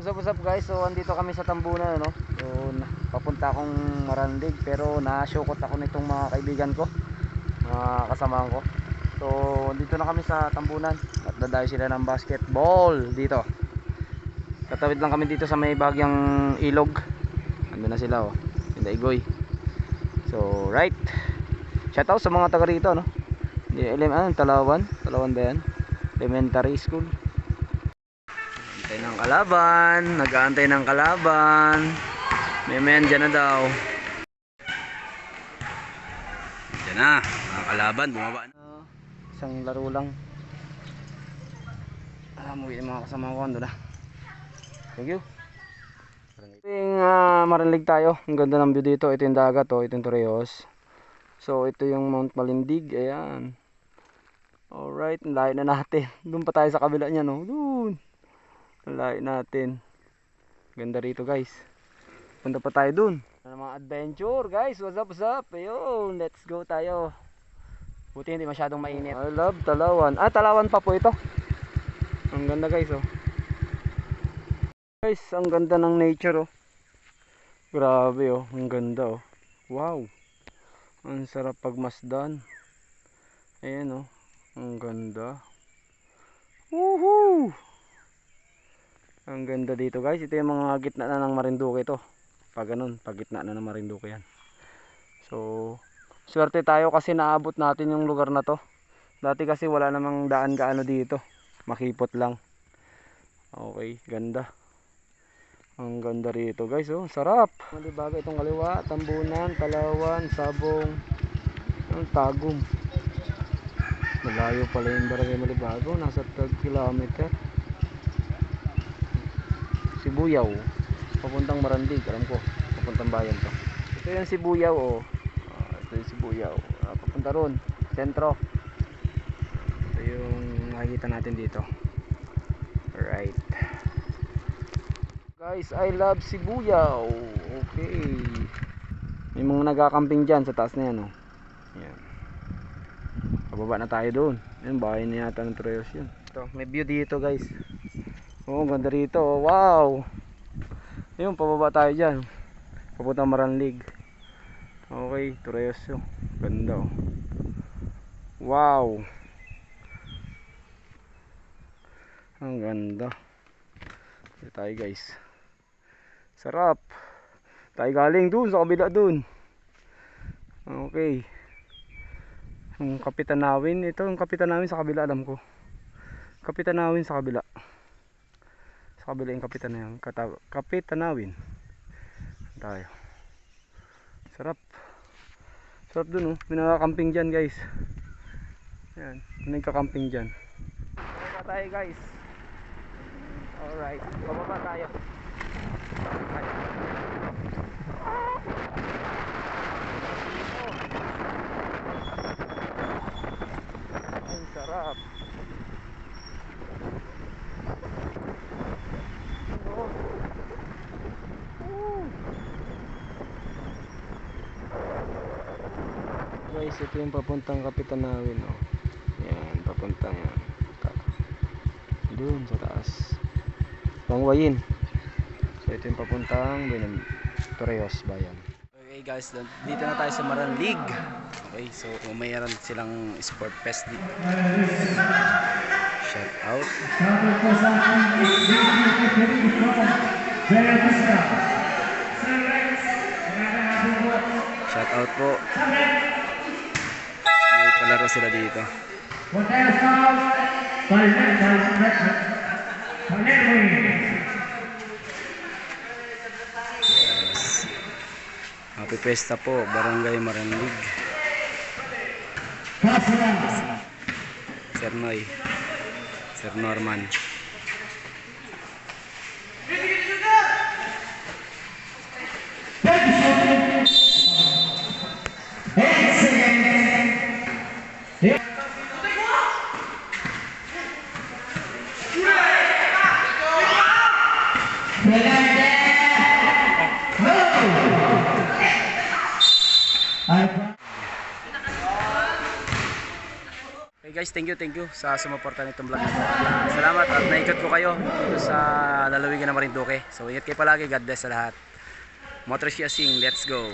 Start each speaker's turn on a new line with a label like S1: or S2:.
S1: What's up guys? So andito kami sa Tambunan, no? So papunta akong Marandig, pero na-shokot ako nitong mga kaibigan ko, mga kasamahan ko. So andito na kami sa Tambunan at dadayo sila ng basketball dito. Tatawid lang kami dito sa may bagyang ilog. Andun na sila, oh. Pinaigoy. So right. Shout out sa mga taga rito, no? Talawan ba yan? Elementary school. Antay ng kalaban, nag-aantay ng kalaban. May dyan na daw. Dyan na, mga kalaban, bumaba na. Isang laro lang. Muwi yung mga kasama ko, ando na. Thank you. Maranlig tayo. Ang ganda ng view dito. Ito yung dagat, oh. Ito yung Torreos. So ito yung Mount Malindig. Ayan. Alright, layo na natin. Doon pa tayo sa kabila niya, no? Doon. Layo natin. Ganda rito, guys. Punta pa tayo doon. Mga adventure, guys. What's up? Ayun, let's go tayo. Buti hindi masyadong mainit. I love Talawan. Talawan pa po ito. Ang ganda, guys, oh. Guys, ang ganda ng nature, oh. Grabe, oh. Ang ganda, oh. Wow. Ang sarap pagmasdan. Ayan, oh. Ang ganda. Woohoo! Ang ganda dito, guys. Ito yung mga gitna na ng Marinduque ito. Pag ganun, pag gitna na ng Marinduque yan. So, swerte tayo kasi naabot natin yung lugar na to. Dati kasi wala namang daan gaano dito. Makipot lang. Okay, ganda. Ang ganda rito, guys, oh. Sarap. Malibaga itong kaliwa, Tambunan, Talawan, Sabong, Tagum. Malayo pala yung Barangay Malibago, nasa 3 kilometer. Sibuyaw, papuntang Marandig, alam ko, papuntang bayan to. Ito yung Sibuyaw, oh. Ito yung Sibuyaw, papunta ron, sentro. Ito yung makikita natin dito. Alright. Guys, I love Sibuyaw. Okay. May mga nagkakamping dyan sa taas na yan, oh. Ayan. Pababa na tayo doon. Ayun, bahay na yata ng Torreos yun. Ito, may view dito, guys. Oh, ganda rito. Wow. Ayun, pababa tayo dyan. Papunta Maranlig. Okay, Torreos yun. Ganda, oh. Wow. Ang ganda. Dito tayo, guys. Sarap. Tayo galing doon sa kabila doon. Okay. Yung Kapitanawin, ito yung Kapitanawin sa kabila, alam ko. Kapitanawin sa kabila. Sa kabila yung Kapitanawin. Tayo. Sarap. Sarap dun, oh. May nakakamping dyan, guys. Ayan, may nagkakamping dyan. Bababa tayo, guys. Alright, bababa tayo. Ang sarap. Guys, ito yung papuntang Kapitanawin, oh. Yan, papuntang doon sa taas. Pangwayin. So ito yung papuntang Torreos bayan. Okay guys, dito na tayo sa Maranlig. Okay, so mayroon silang sport fest dito. Shout out. Shout out po. May palaro sila dito. Yes. Happy Fiesta po, Barangay Maranlig. Sir Noy, Sir Norman. guys, thank you sa sumuporta nitong vlog na to. Salamat at naikot ko kayo dito sa lalawigan ng Marinduque. So ingat kayo palagi, God bless sa lahat. Motor Racing, let's go.